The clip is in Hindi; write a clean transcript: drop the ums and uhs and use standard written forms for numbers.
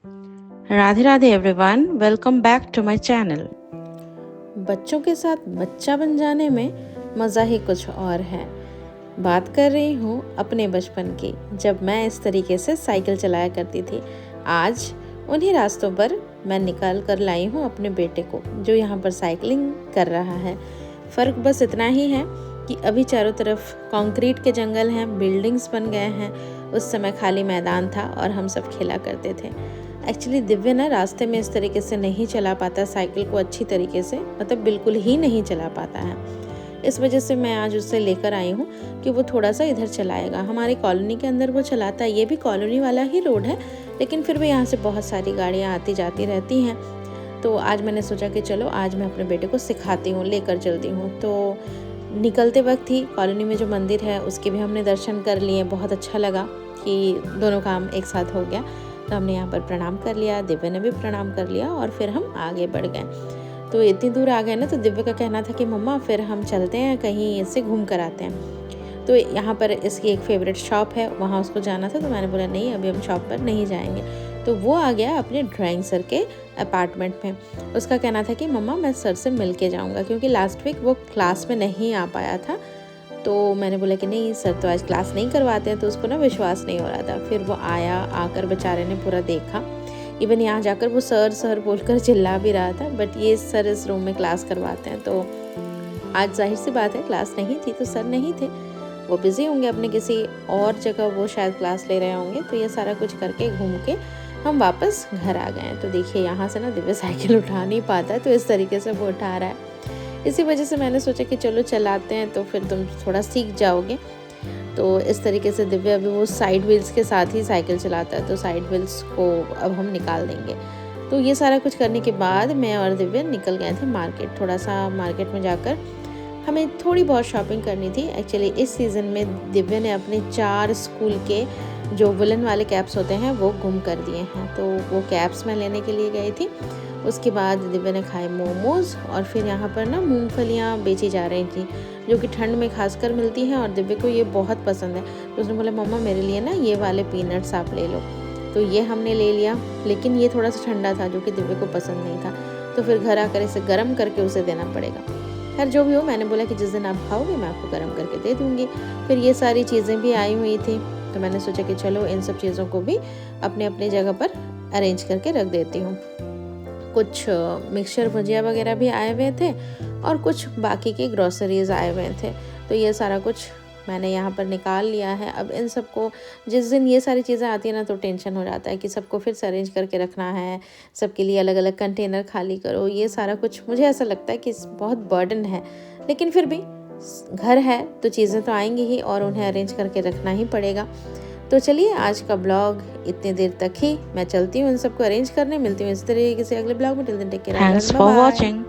Radhe Radhe everyone, welcome back to my channel. बच्चों के साथ बच्चा बन जाने में मज़ा ही कुछ और है। बात कर रही हूँ अपने बचपन की, जब मैं इस तरीके से साइकिल चलाया करती थी। आज उन्हीं रास्तों पर मैं निकाल कर लाई हूँ अपने बेटे को, जो यहाँ पर साइकिलिंग कर रहा है। फ़र्क बस इतना ही है कि अभी चारों तरफ कंक्रीट के जंगल हैं, बिल्डिंग्स बन गए हैं। उस समय खाली मैदान था और हम सब खेला करते थे। एक्चुअली दिव्य ना रास्ते में इस तरीके से नहीं चला पाता साइकिल को अच्छी तरीके से, मतलब बिल्कुल ही नहीं चला पाता है। इस वजह से मैं आज उससे लेकर आई हूँ कि वो थोड़ा सा इधर चलाएगा। हमारी कॉलोनी के अंदर वो चलाता है, ये भी कॉलोनी वाला ही रोड है, लेकिन फिर भी यहाँ से बहुत सारी गाड़ियाँ आती जाती रहती हैं। तो आज मैंने सोचा कि चलो आज मैं अपने बेटे को सिखाती हूँ, लेकर चलती हूँ। तो निकलते वक्त ही कॉलोनी में जो मंदिर है उसके भी हमने दर्शन कर लिए। बहुत अच्छा लगा कि दोनों काम एक साथ हो गया। तो हमने यहाँ पर प्रणाम कर लिया, दिव्य ने भी प्रणाम कर लिया और फिर हम आगे बढ़ गए। तो इतनी दूर आ गए ना, तो दिव्य का कहना था कि मम्मा फिर हम चलते हैं कहीं, इससे घूम कर आते हैं। तो यहाँ पर इसकी एक फेवरेट शॉप है, वहाँ उसको जाना था। तो मैंने बोला नहीं, अभी हम शॉप पर नहीं जाएंगे। तो वो आ गया अपने ड्राइंग सर के अपार्टमेंट में। उसका कहना था कि मम्मा मैं सर से मिल के जाऊँगा, क्योंकि लास्ट वीक वो क्लास में नहीं आ पाया था। तो मैंने बोला कि नहीं सर तो आज क्लास नहीं करवाते हैं, तो उसको ना विश्वास नहीं हो रहा था। फिर वो आया, आकर बेचारे ने पूरा देखा। इवन यहाँ जाकर वो सर सर बोलकर चिल्ला भी रहा था, बट ये सर इस रूम में क्लास करवाते हैं। तो आज जाहिर सी बात है क्लास नहीं थी तो सर नहीं थे, वो बिज़ी होंगे अपने किसी और जगह, वो शायद क्लास ले रहे होंगे। तो ये सारा कुछ करके घूम के हम वापस घर आ गए। तो देखिए यहाँ से ना दिव्य साइकिल उठा नहीं पाता है, तो इस तरीके से वो उठा रहा है। इसी वजह से मैंने सोचा कि चलो चलाते हैं, तो फिर तुम थोड़ा सीख जाओगे। तो इस तरीके से दिव्य अभी वो साइड व्हील्स के साथ ही साइकिल चलाता है, तो साइड व्हील्स को अब हम निकाल देंगे। तो ये सारा कुछ करने के बाद मैं और दिव्य निकल गए थे मार्केट। थोड़ा सा मार्केट में जाकर हमें थोड़ी बहुत शॉपिंग करनी थी। एक्चुअली इस सीज़न में दिव्य ने अपने 4 स्कूल के जो वुलन वाले कैप्स होते हैं वो गुम कर दिए हैं। तो वो कैप्स मैं लेने के लिए गई थी। उसके बाद दिव्य ने खाए मोमोज़, और फिर यहाँ पर ना मूंगफलियाँ बेची जा रही थी, जो कि ठंड में खासकर मिलती हैं और दिव्य को ये बहुत पसंद है। तो उसने बोला मम्मा मेरे लिए ना ये वाले पीनट्स आप ले लो। तो ये हमने ले लिया, लेकिन ये थोड़ा सा ठंडा था, जो कि दिव्य को पसंद नहीं था। तो फिर घर आकर इसे गर्म करके उसे देना पड़ेगा। खैर जो भी हो, मैंने बोला कि जिस दिन आप खाओगे मैं आपको गर्म करके दे दूँगी। फिर ये सारी चीज़ें भी आई हुई थी, तो मैंने सोचा कि चलो इन सब चीज़ों को भी अपने अपने जगह पर अरेंज करके रख देती हूँ। कुछ मिक्सचर भुजिया वगैरह भी आए हुए थे और कुछ बाकी के ग्रोसरीज आए हुए थे। तो ये सारा कुछ मैंने यहाँ पर निकाल लिया है। अब इन सबको जिस दिन ये सारी चीज़ें आती है ना, तो टेंशन हो जाता है कि सबको फिर से अरेंज करके रखना है, सबके लिए अलग अलग कंटेनर खाली करो। ये सारा कुछ मुझे ऐसा लगता है कि बहुत बर्डन है, लेकिन फिर भी घर है तो चीज़ें तो आएंगी ही और उन्हें अरेंज करके रखना ही पड़ेगा। तो चलिए आज का ब्लॉग इतने देर तक ही, मैं चलती हूँ इन सबको अरेंज करने। मिलती हूँ इस तरीके से अगले ब्लॉग में। Till then take care, thanks for bye. Watching.